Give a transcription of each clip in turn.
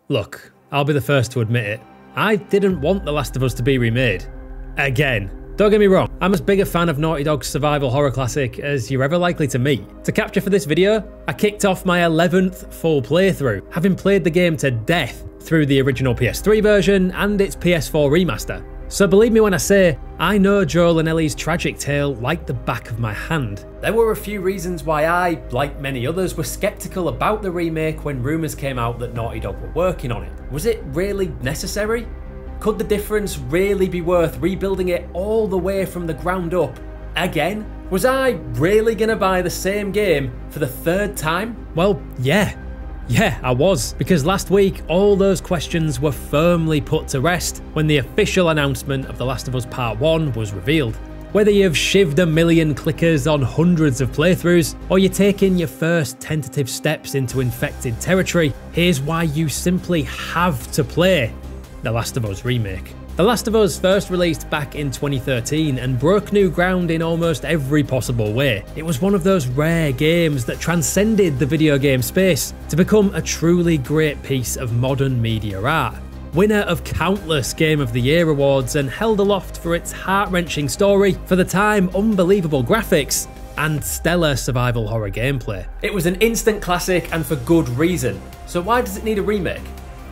Look, I'll be the first to admit it. I didn't want The Last of Us to be remade. Again. Don't get me wrong, I'm as big a fan of Naughty Dog's survival horror classic as you're ever likely to meet. To capture for this video, I kicked off my 11th full playthrough, having played the game to death through the original PS3 version and its PS4 remaster. So believe me when I say, I know Joel and Ellie's tragic tale like the back of my hand. There were a few reasons why I, like many others, were skeptical about the remake when rumours came out that Naughty Dog were working on it. Was it really necessary? Could the difference really be worth rebuilding it all the way from the ground up again? Was I really gonna buy the same game for the third time? Well, yeah, I was, because last week all those questions were firmly put to rest when the official announcement of The Last of Us Part 1 was revealed. Whether you've shivved a million clickers on hundreds of playthroughs, or you're taking your first tentative steps into infected territory, here's why you simply have to play The Last of Us Remake. The Last of Us first released back in 2013 and broke new ground in almost every possible way. It was one of those rare games that transcended the video game space to become a truly great piece of modern media art. Winner of countless Game of the Year awards and held aloft for its heart-wrenching story, for the time unbelievable graphics, and stellar survival horror gameplay. It was an instant classic and for good reason. So why does it need a remake?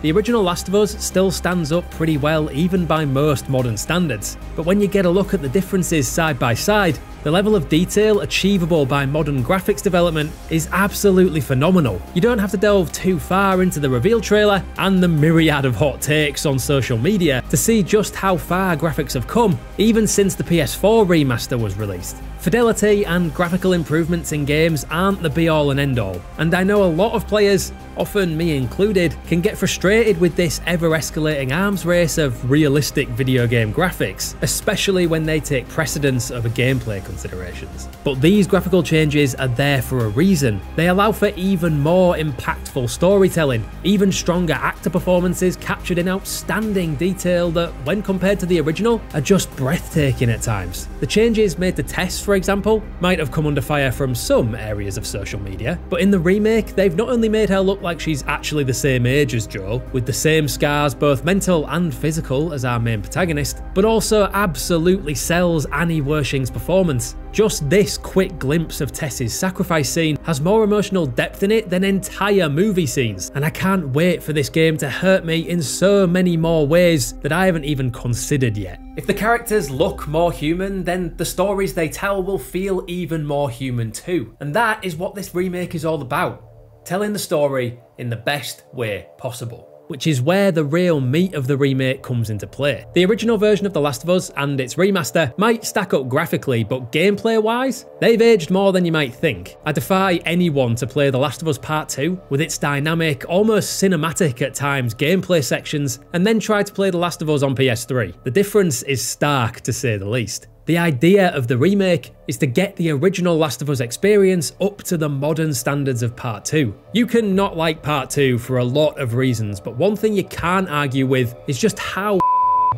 The original Last of Us still stands up pretty well even by most modern standards, but when you get a look at the differences side by side, the level of detail achievable by modern graphics development is absolutely phenomenal. You don't have to delve too far into the reveal trailer and the myriad of hot takes on social media to see just how far graphics have come, even since the PS4 remaster was released. Fidelity and graphical improvements in games aren't the be-all and end-all, and I know a lot of players, often me included, can get frustrated with this ever-escalating arms race of realistic video game graphics, especially when they take precedence over gameplay considerations. But these graphical changes are there for a reason. They allow for even more impactful storytelling, even stronger actor performances captured in outstanding detail that, when compared to the original, are just breathtaking at times. The changes made to Tess, for example, might have come under fire from some areas of social media, but in the remake, they've not only made her look like she's actually the same age as Joel, with the same scars both mental and physical as our main protagonist, but also absolutely sells Annie Wershing's performance. Just this quick glimpse of Tess's sacrifice scene has more emotional depth in it than entire movie scenes, and I can't wait for this game to hurt me in so many more ways that I haven't even considered yet. If the characters look more human, then the stories they tell will feel even more human too, and that is what this remake is all about. Telling the story in the best way possible. Which is where the real meat of the remake comes into play. The original version of The Last of Us and its remaster might stack up graphically, but gameplay-wise, they've aged more than you might think. I defy anyone to play The Last of Us Part 2 with its dynamic, almost cinematic at times gameplay sections, and then try to play The Last of Us on PS3. The difference is stark, to say the least. The idea of the remake is to get the original Last of Us experience up to the modern standards of Part 2. You can not like Part 2 for a lot of reasons, but one thing you can't argue with is just how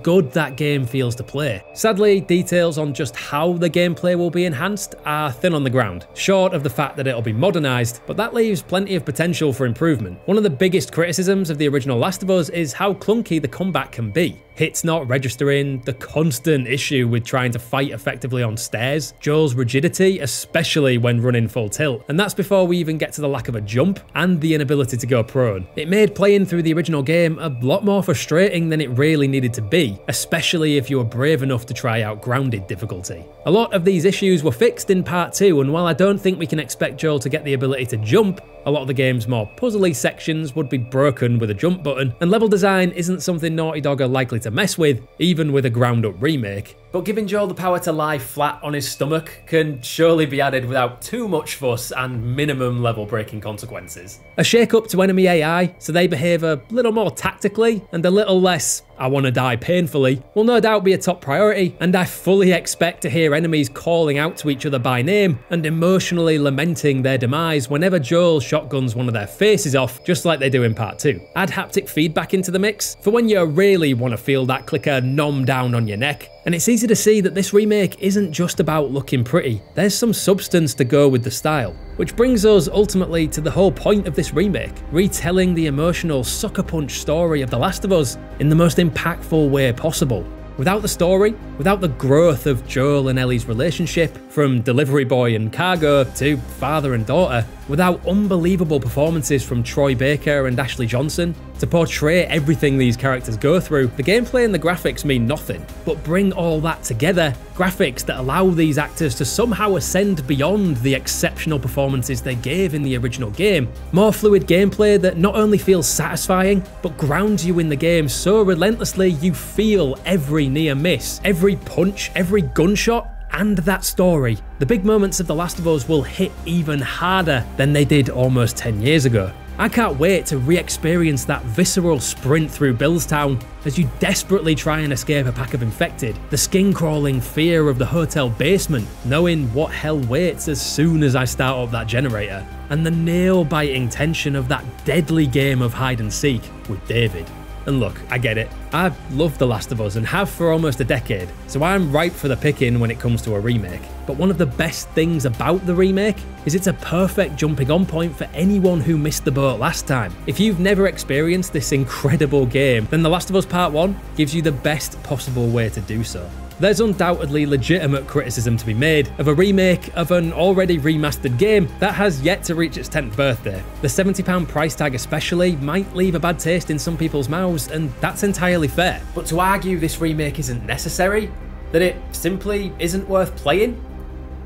good that game feels to play. Sadly, details on just how the gameplay will be enhanced are thin on the ground, short of the fact that it'll be modernised, but that leaves plenty of potential for improvement. One of the biggest criticisms of the original Last of Us is how clunky the combat can be. Hits not registering, the constant issue with trying to fight effectively on stairs, Joel's rigidity, especially when running full tilt, and that's before we even get to the lack of a jump and the inability to go prone. It made playing through the original game a lot more frustrating than it really needed to be, especially if you were brave enough to try out grounded difficulty. A lot of these issues were fixed in Part 2, and while I don't think we can expect Joel to get the ability to jump, a lot of the game's more puzzly sections would be broken with a jump button, and level design isn't something Naughty Dog are likely to mess with, even with a ground-up remake. But giving Joel the power to lie flat on his stomach can surely be added without too much fuss and minimum level-breaking consequences. A shake-up to enemy AI, so they behave a little more tactically and a little less "I wanna die painfully," will no doubt be a top priority, and I fully expect to hear enemies calling out to each other by name and emotionally lamenting their demise whenever Joel shows shotguns one of their faces off, just like they do in part 2. Add haptic feedback into the mix for when you really want to feel that clicker nom down on your neck. And it's easy to see that this remake isn't just about looking pretty, there's some substance to go with the style. Which brings us ultimately to the whole point of this remake, retelling the emotional sucker punch story of The Last of Us in the most impactful way possible. Without the story, without the growth of Joel and Ellie's relationship, from delivery boy and cargo to father and daughter, without unbelievable performances from Troy Baker and Ashley Johnson to portray everything these characters go through, the gameplay and the graphics mean nothing. But bring all that together, graphics that allow these actors to somehow ascend beyond the exceptional performances they gave in the original game, more fluid gameplay that not only feels satisfying, but grounds you in the game so relentlessly you feel every near miss, every punch, every gunshot, and that story. The big moments of The Last of Us will hit even harder than they did almost 10 years ago. I can't wait to re-experience that visceral sprint through Billstown as you desperately try and escape a pack of infected, the skin-crawling fear of the hotel basement, knowing what hell waits as soon as I start up that generator, and the nail-biting tension of that deadly game of hide and seek with David. And look, I get it, I love The Last of Us and have for almost a decade, so I'm ripe for the picking when it comes to a remake. But one of the best things about the remake is it's a perfect jumping on point for anyone who missed the boat last time. If you've never experienced this incredible game, then The Last of Us Part 1 gives you the best possible way to do so. There's undoubtedly legitimate criticism to be made of a remake of an already remastered game that has yet to reach its 10th birthday. The £70 price tag especially might leave a bad taste in some people's mouths, and that's entirely fair. But to argue this remake isn't necessary, that it simply isn't worth playing,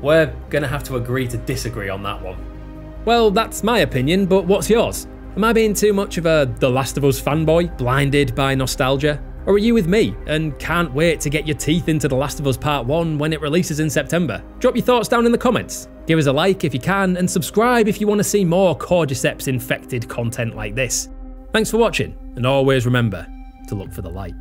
we're gonna have to agree to disagree on that one. Well, that's my opinion, but what's yours? Am I being too much of a The Last of Us fanboy, blinded by nostalgia? Or are you with me and can't wait to get your teeth into The Last of Us Part 1 when it releases in September? Drop your thoughts down in the comments. Give us a like if you can, and subscribe if you want to see more Cordyceps infected content like this. Thanks for watching, and always remember to look for the light.